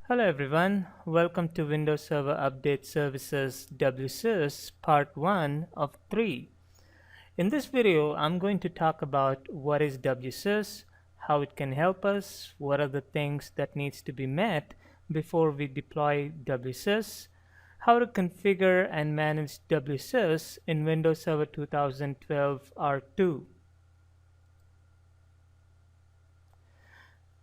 Hello everyone, welcome to Windows Server Update Services WSUS Part 1 of 3. In this video, I'm going to talk about what is WSUS, how it can help us, what are the things that needs to be met before we deploy WSUS, how to configure and manage WSUS in Windows Server 2012 R2.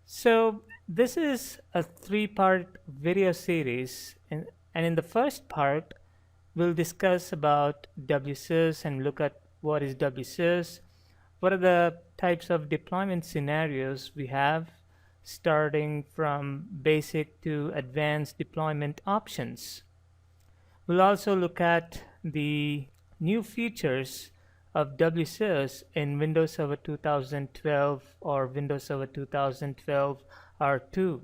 So this is a three-part video series, and in the first part we'll discuss about WSUS and look at what is WSUS, what are the types of deployment scenarios we have, starting from basic to advanced deployment options. We'll also look at the new features of WSUS in Windows Server 2012 or Windows Server 2012 R2.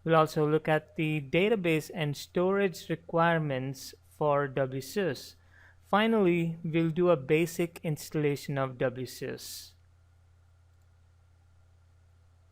We'll also look at the database and storage requirements for WSUS. Finally, we'll do a basic installation of WSUS.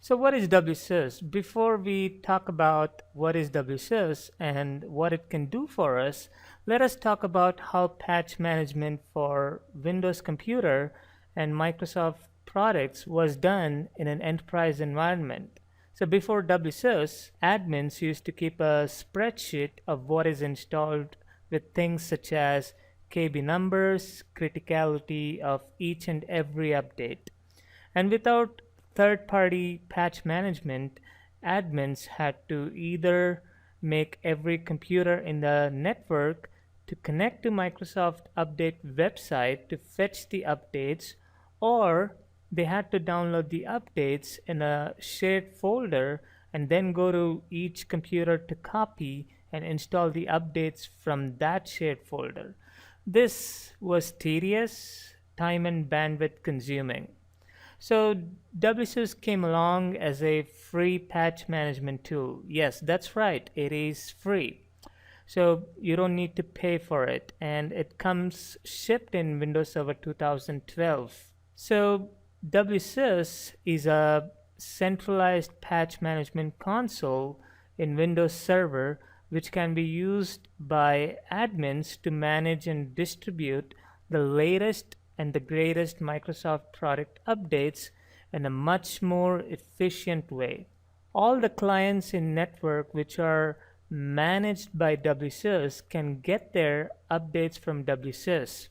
So what is WSUS? Before we talk about what is WSUS and what it can do for us, let us talk about how patch management for Windows Computer and Microsoft products was done in an enterprise environment. So before WSUS, admins used to keep a spreadsheet of what is installed with things such as KB numbers, criticality of each and every update. And without third-party patch management, admins had to either make every computer in the network to connect to Microsoft Update website to fetch the updates, or they had to download the updates in a shared folder and then go to each computer to copy and install the updates from that shared folder. This was tedious, time and bandwidth consuming. So WSUS came along as a free patch management tool. Yes, that's right, it is free. So you don't need to pay for it, and it comes shipped in Windows Server 2012. So WSUS is a centralized patch management console in Windows Server which can be used by admins to manage and distribute the latest and the greatest Microsoft product updates in a much more efficient way. All the clients in network which are managed by WSUS can get their updates from WSUS.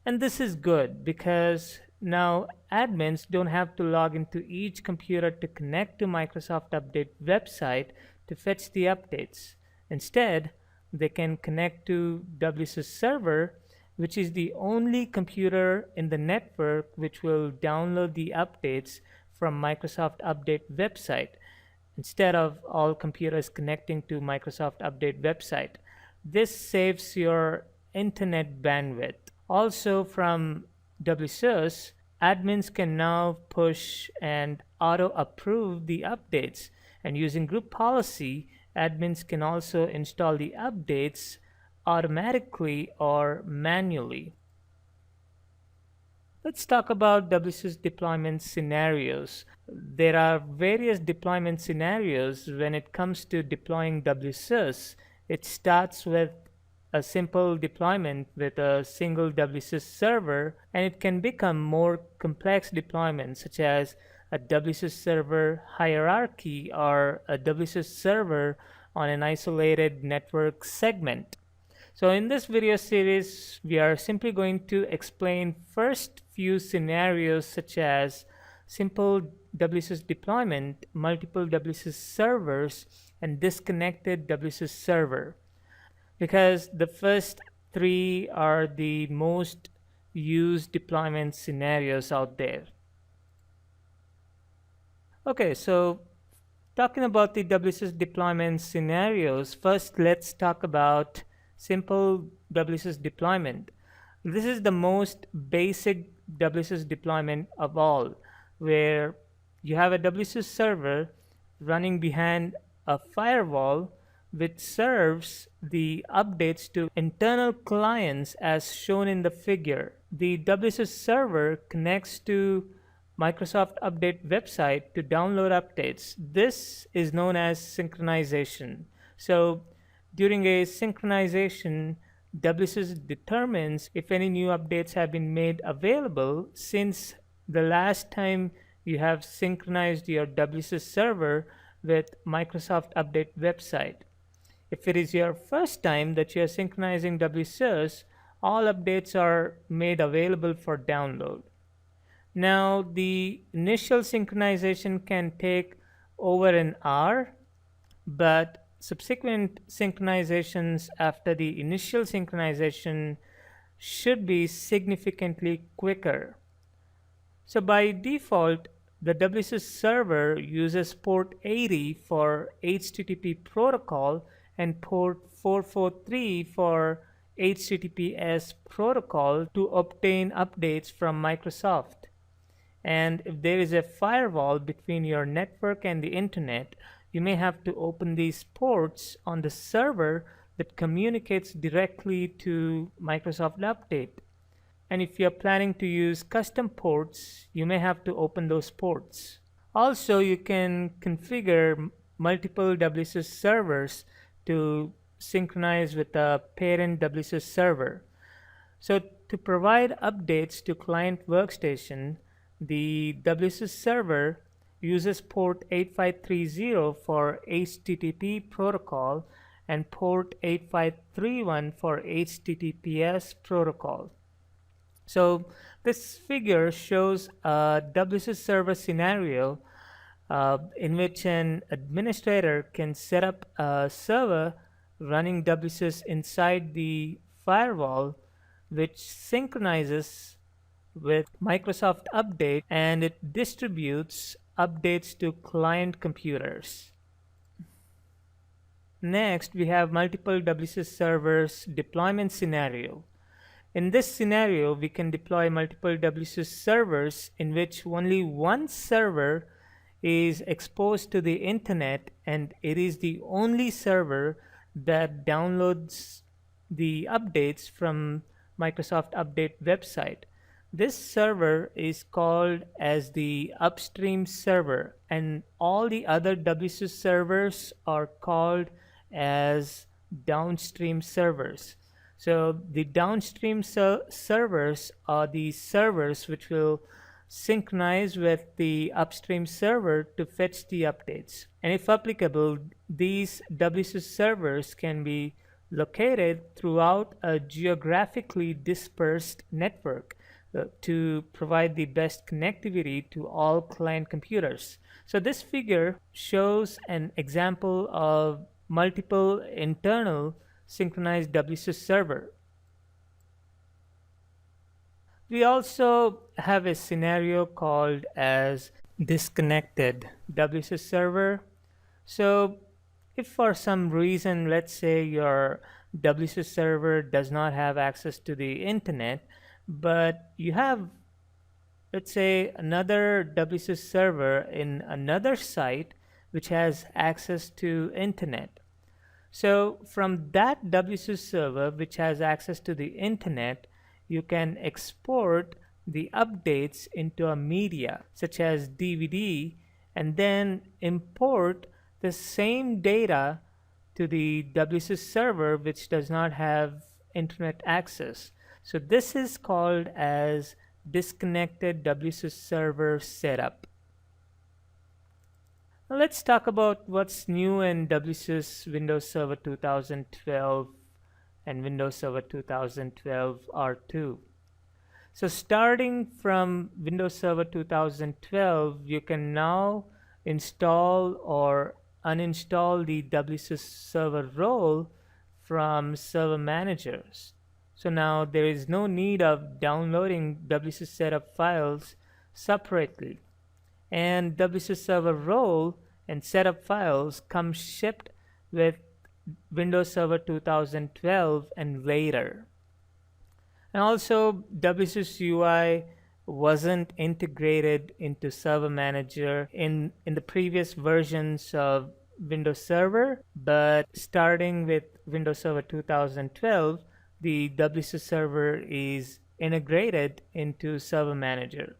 And this is good because now admins don't have to log into each computer to connect to Microsoft Update website to fetch the updates. Instead, they can connect to WSUS server, which is the only computer in the network which will download the updates from Microsoft Update website instead of all computers connecting to Microsoft Update website. This saves your internet bandwidth. Also from WSUS, admins can now push and auto-approve the updates, and using group policy, admins can also install the updates automatically or manually. Let's talk about WSUS deployment scenarios. There are various deployment scenarios when it comes to deploying WSUS. It starts with a simple deployment with a single WSUS server, and it can become more complex deployments such as a WSUS server hierarchy or a WSUS server on an isolated network segment. So in this video series, we are simply going to explain first few scenarios such as simple WSUS deployment, multiple WSUS servers, and disconnected WSUS server, because the first three are the most used deployment scenarios out there. Okay, so talking about the WSUS deployment scenarios, first let's talk about simple WSUS deployment. This is the most basic WSUS deployment of all, where you have a WSUS server running behind a firewall which serves the updates to internal clients as shown in the figure. The WSUS server connects to Microsoft Update website to download updates. This is known as synchronization. So during a synchronization, WSUS determines if any new updates have been made available since the last time you have synchronized your WSUS server with Microsoft Update website. If it is your first time that you are synchronizing WSUS, all updates are made available for download. Now, the initial synchronization can take over an hour, but subsequent synchronizations after the initial synchronization should be significantly quicker. So by default, the WSUS server uses port 80 for HTTP protocol and port 443 for HTTPS protocol to obtain updates from Microsoft. And if there is a firewall between your network and the internet, you may have to open these ports on the server that communicates directly to Microsoft Update. And if you're planning to use custom ports, you may have to open those ports. Also, you can configure multiple WSUS servers to synchronize with a parent WSUS server. So to provide updates to client workstation, the WSUS server uses port 8530 for HTTP protocol and port 8531 for HTTPS protocol. So this figure shows a WSUS server scenario in which an administrator can set up a server running WSUS inside the firewall, which synchronizes with Microsoft Update, and it distributes updates to client computers. Next, we have multiple WSUS servers deployment scenario. In this scenario, we can deploy multiple WSUS servers in which only one server is exposed to the internet, and it is the only server that downloads the updates from Microsoft Update website. This server is called as the upstream server, and all the other WSUS servers are called as downstream servers. So the downstream servers are the servers which will synchronize with the upstream server to fetch the updates. And if applicable, these WSUS servers can be located throughout a geographically dispersed network to provide the best connectivity to all client computers. So this figure shows an example of multiple internal synchronized WSUS server. We also have a scenario called as disconnected WSUS server. So if for some reason, let's say your WSUS server does not have access to the internet, but you have, let's say, another WSUS server in another site which has access to internet. So from that WSUS server which has access to the internet, you can export the updates into a media such as DVD and then import the same data to the WSUS server which does not have internet access. So this is called as disconnected WSUS server setup. Now let's talk about what's new in WSUS Windows Server 2012 and Windows Server 2012 R2. So starting from Windows Server 2012, you can now install or uninstall the WSUS server role from Server Managers. So now there is no need of downloading WSUS setup files separately. And WSUS server role and setup files come shipped with Windows Server 2012 and later. And also WSUS UI wasn't integrated into Server Manager in the previous versions of Windows Server, but starting with Windows Server 2012, the WSUS server is integrated into Server Manager.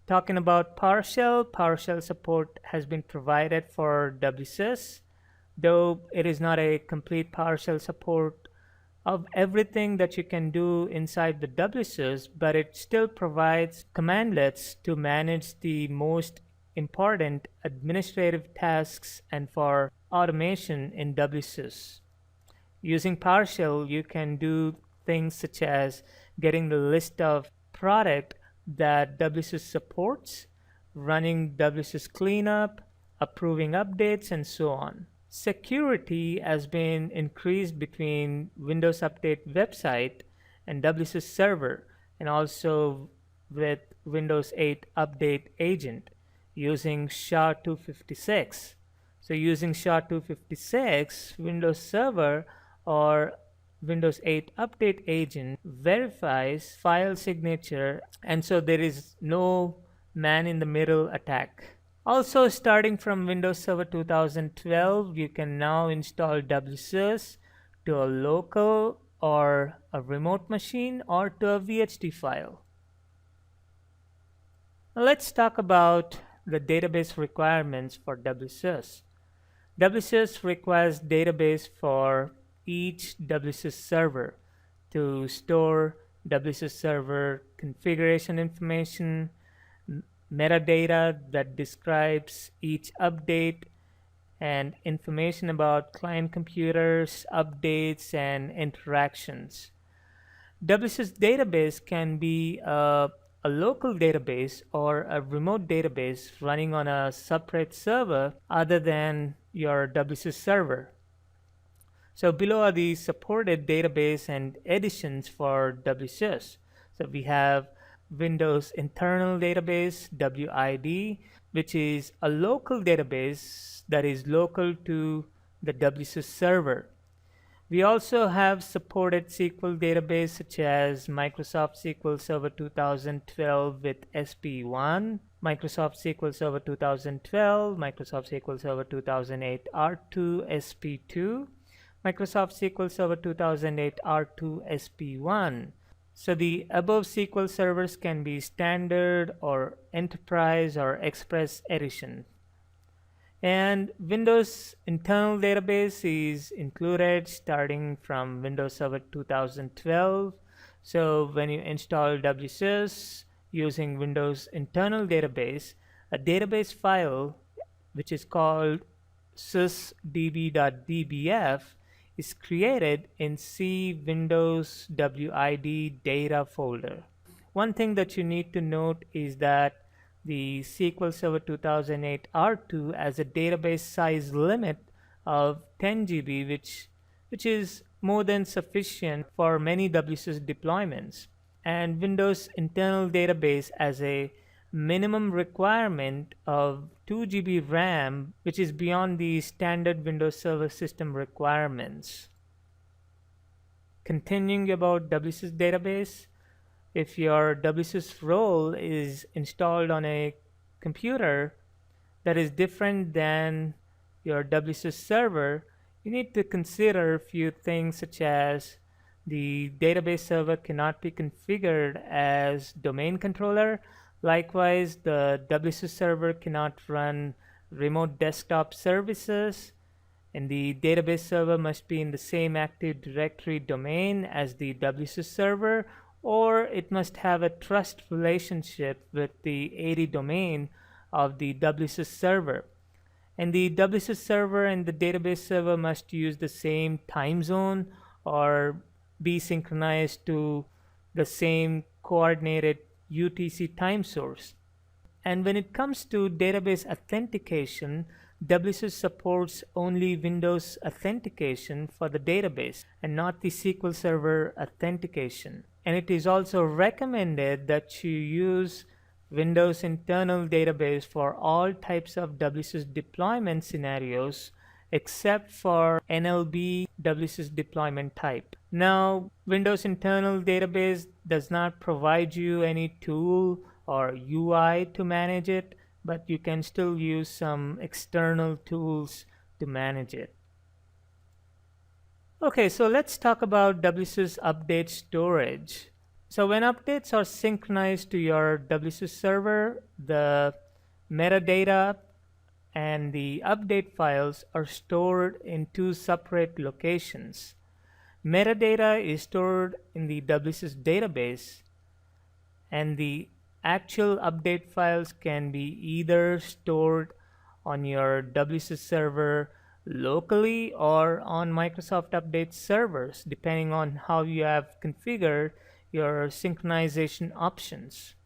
Talking about PowerShell support has been provided for WSUS, though it is not a complete PowerShell support of everything that you can do inside the WSUS, but it still provides commandlets to manage the most important administrative tasks and for automation in WSUS. Using PowerShell, you can do things such as getting the list of product that WSUS supports, running WSUS cleanup, approving updates, and so on. Security has been increased between Windows Update website and WSUS server, and also with Windows 8 Update agent using SHA-256. So using SHA-256, Windows Server or Windows 8 Update agent verifies file signature, and so there is no man-in-the-middle attack. Also, starting from Windows Server 2012, you can now install WSUS to a local or a remote machine or to a VHD file. Now let's talk about the database requirements for WSUS. WSUS requires database for each WSUS server to store WSUS server configuration information, metadata that describes each update, and information about client computers, updates, and interactions. WSUS database can be a local database or a remote database running on a separate server other than your WSUS server. So below are the supported database and editions for WSUS. So we have Windows Internal Database, WID, which is a local database that is local to the WSUS server. We also have supported SQL database such as Microsoft SQL Server 2012 with SP1, Microsoft SQL Server 2012, Microsoft SQL Server 2008 R2 SP2, Microsoft SQL Server 2008 R2 SP1. So the above SQL servers can be standard or enterprise or express edition. And Windows Internal Database is included starting from Windows Server 2012. So when you install WSUS using Windows Internal Database, a database file which is called susdb.dbf is created in C Windows WID data folder. One thing that you need to note is that the SQL Server 2008 R2 has a database size limit of 10 GB, which is more than sufficient for many WSUS deployments. And Windows Internal Database has a minimum requirement of 2 GB RAM, which is beyond the standard Windows Server system requirements. Continuing about WSUS database, if your WSUS role is installed on a computer that is different than your WSUS server, you need to consider a few things such as the database server cannot be configured as domain controller. Likewise, the WSUS server cannot run remote desktop services, and the database server must be in the same Active Directory domain as the WSUS server, or it must have a trust relationship with the AD domain of the WSUS server. And the WSUS server and the database server must use the same time zone or be synchronized to the same coordinated UTC time source. And when it comes to database authentication, WSUS supports only Windows authentication for the database and not the SQL Server authentication. And it is also recommended that you use Windows Internal Database for all types of WSUS deployment scenarios except for NLB WSUS deployment type. Now, Windows Internal Database does not provide you any tool or UI to manage it, but you can still use some external tools to manage it. Okay, so let's talk about WSUS update storage. So when updates are synchronized to your WSUS server, the metadata and the update files are stored in two separate locations. Metadata is stored in the WSUS database, and the actual update files can be either stored on your WSUS server locally or on Microsoft Update servers, depending on how you have configured your synchronization options.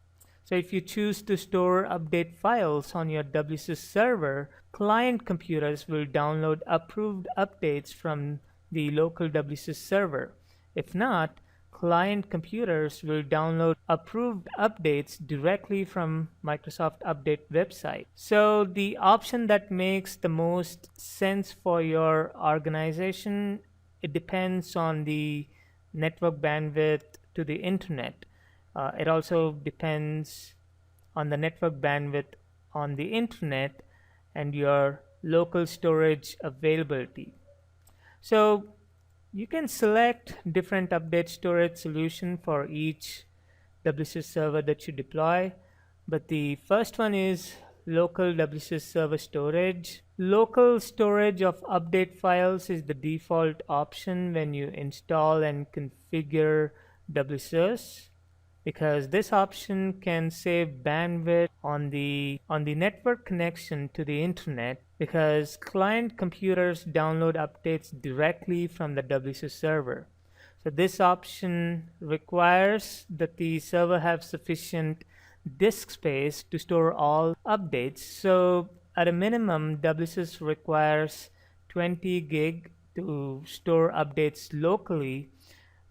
So if you choose to store update files on your WSUS server, client computers will download approved updates from the local WSUS server. If not, client computers will download approved updates directly from Microsoft Update website. So the option that makes the most sense for your organization, it depends on the network bandwidth to the internet. It also depends on the network bandwidth on the internet and your local storage availability. So you can select different update storage solution for each WSUS server that you deploy, but the first one is local WSUS server storage. Local storage of update files is the default option when you install and configure WSUS, because this option can save bandwidth on the network connection to the internet, because client computers download updates directly from the WSUS server. So this option requires that the server have sufficient disk space to store all updates. So at a minimum, WSUS requires 20 gig to store updates locally.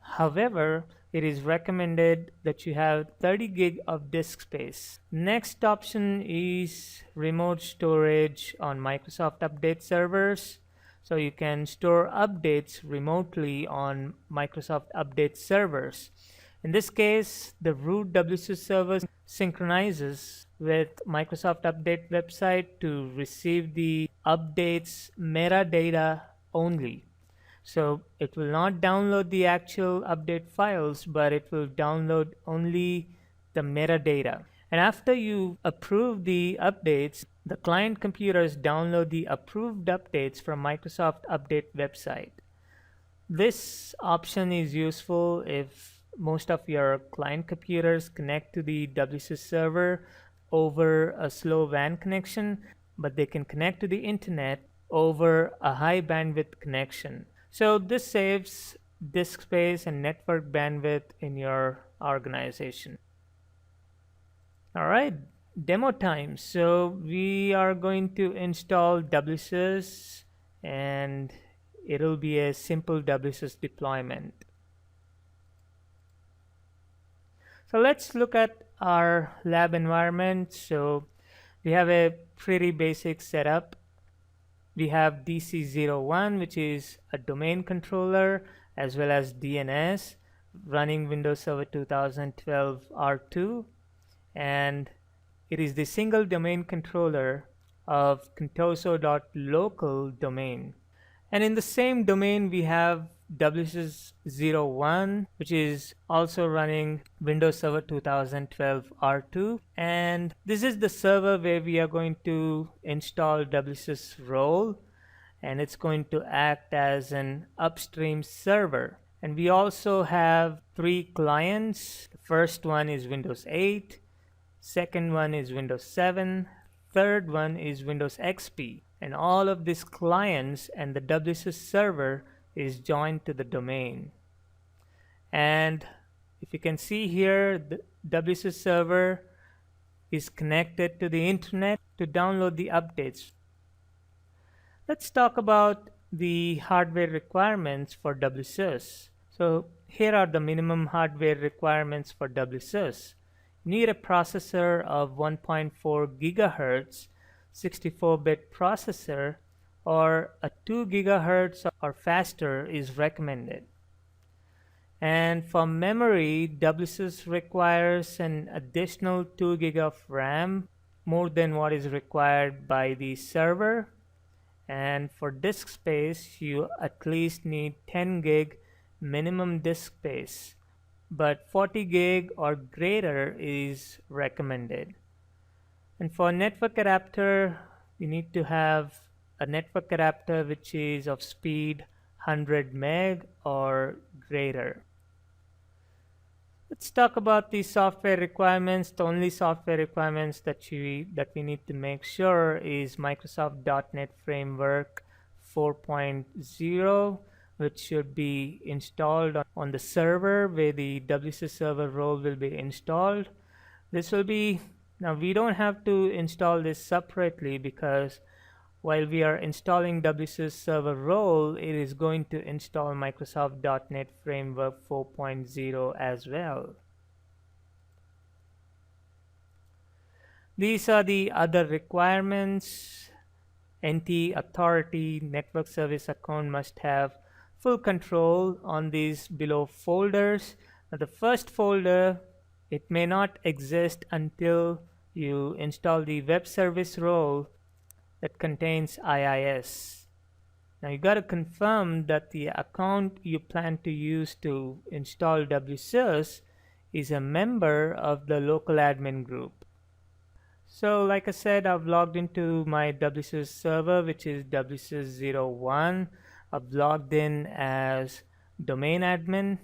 However, it is recommended that you have 30 gig of disk space. Next option is remote storage on Microsoft Update servers. So you can store updates remotely on Microsoft Update servers. In this case, the root WSUS server synchronizes with Microsoft Update website to receive the updates metadata only. So it will not download the actual update files, but it will download only the metadata. And after you approve the updates, the client computers download the approved updates from Microsoft Update website. This option is useful if most of your client computers connect to the WSUS server over a slow WAN connection, but they can connect to the internet over a high bandwidth connection. So this saves disk space and network bandwidth in your organization. All right, demo time. So we are going to install WSUS, and it'll be a simple WSUS deployment. So let's look at our lab environment. So we have a pretty basic setup. We have DC01, which is a domain controller, as well as DNS running Windows Server 2012 R2, and it is the single domain controller of contoso.local domain. And in the same domain, we have WSUS 01, which is also running Windows Server 2012 R2. And this is the server where we are going to install WSUS role, and it's going to act as an upstream server. And we also have 3 clients. The first one is Windows 8, second one is Windows 7, third one is Windows XP. And all of these clients and the WSUS server is joined to the domain. And if you can see here, the WSUS server is connected to the internet to download the updates. Let's talk about the hardware requirements for WSUS. So here are the minimum hardware requirements for WSUS. You need a processor of 1.4 gigahertz 64-bit processor, or a 2 gigahertz or faster is recommended. And for memory, WSUS requires an additional 2 gig of RAM, more than what is required by the server. And for disk space, you at least need 10 gig minimum disk space. but 40 gig or greater is recommended. And for network adapter, you need to have a network adapter which is of speed 100 meg or greater. Let's talk about the software requirements. The only software requirements that we need to make sure is Microsoft .NET Framework 4.0, which should be installed on the server where the WSUS server role will be installed. This will be, now we don't have to install this separately because while we are installing WSUS server role, it is going to install Microsoft .NET Framework 4.0 as well. These are the other requirements. NT authority network service account must have full control on these below folders. Now the first folder, it may not exist until you install the web service role that contains IIS. Now you got to confirm that the account you plan to use to install WSUS is a member of the local admin group. So like I said, I've logged into my WSUS server, which is WSUS01. I've logged in as domain admin.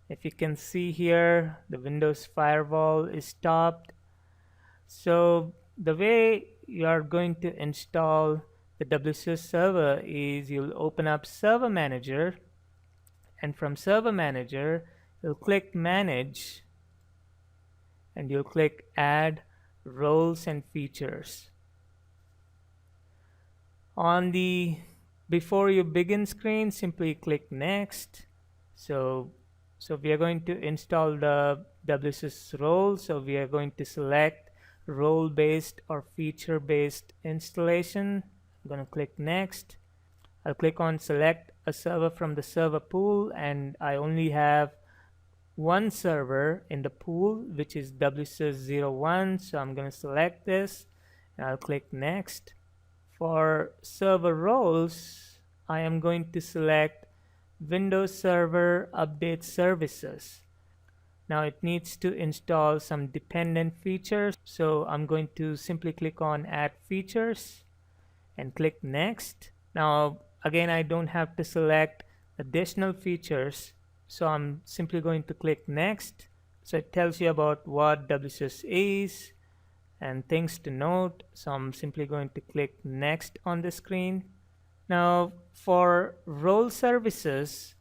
If you can see here, the Windows firewall is stopped. So the way you are going to install the WSUS server is you'll open up Server Manager, and from Server Manager you'll click Manage and you'll click Add Roles and Features. On the Before You Begin screen, simply click Next. So we are going to install the WSUS role, so we are going to select role-based or feature-based installation. I'm going to click Next. I'll click on Select a server from the server pool, and I only have one server in the pool, which is WSUS01, so I'm going to select this and I'll click Next. For server roles, I am going to select Windows Server Update Services. Now it needs to install some dependent features, so I'm going to simply click on Add Features and click Next. Now again, I don't have to select additional features, so I'm simply going to click Next. So it tells you about what WSUS is and things to note, so I'm simply going to click Next on the screen. Now for role services,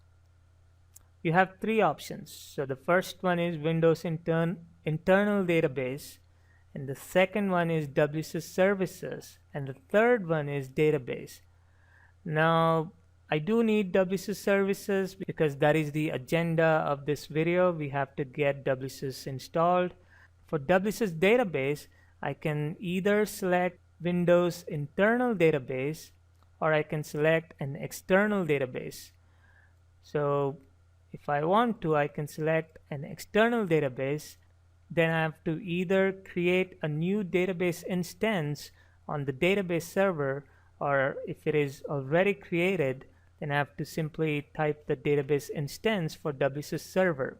you have three options. So the first one is Windows internal database, and the second one is WSUS services, and the third one is database. Now I do need WSUS services because that is the agenda of this video. We have to get WSUS installed. For WSUS database, I can either select Windows internal database or I can select an external database. So if I want to, I can select an external database. Then I have to either create a new database instance on the database server, or if it is already created, then I have to simply type the database instance for WSUS server.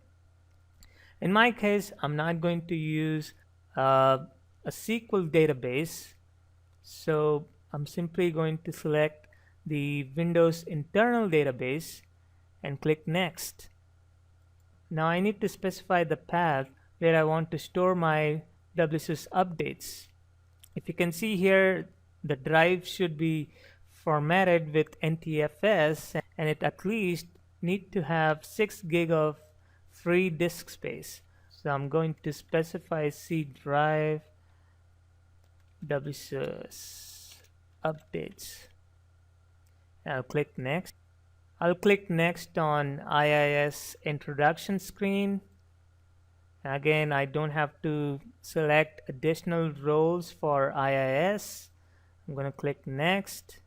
In my case, I'm not going to use a SQL database, so I'm simply going to select the Windows internal database and click Next. Now I need to specify the path where I want to store my WSUS updates. If you can see here, the drive should be formatted with NTFS, and it at least need to have 6 gig of free disk space. So I'm going to specify C drive WSUS updates. I'll click Next. I'll click Next on IIS introduction screen. Again, I don't have to select additional roles for IIS. I'm going to click Next,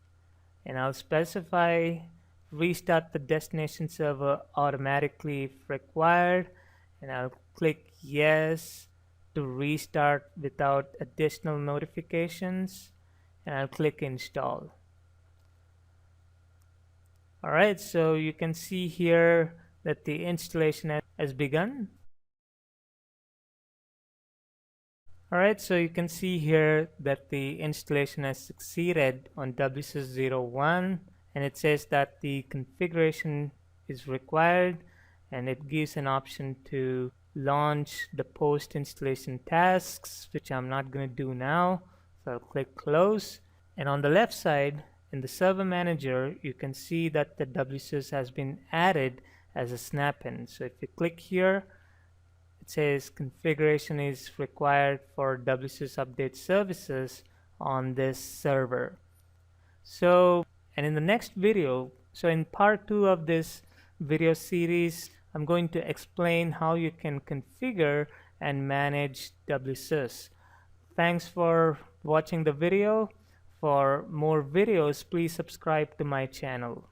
and I'll specify restart the destination server automatically if required, and I'll click Yes to restart without additional notifications, and I'll click Install. Alright, so you can see here that the installation has has begun. Alright, so you can see here that the installation has succeeded on WSUS 01, and it says that the configuration is required, and it gives an option to launch the post-installation tasks, which I'm not going to do now. So I'll click close, and on the left side in the server manager you can see that the WSUS has been added as a snap-in. So if you click here, it says configuration is required for WSUS update services on this server. So, and in the next video, so in part 2 of this video series, I'm going to explain how you can configure and manage WSUS. Thanks for watching the video. For more videos, please subscribe to my channel.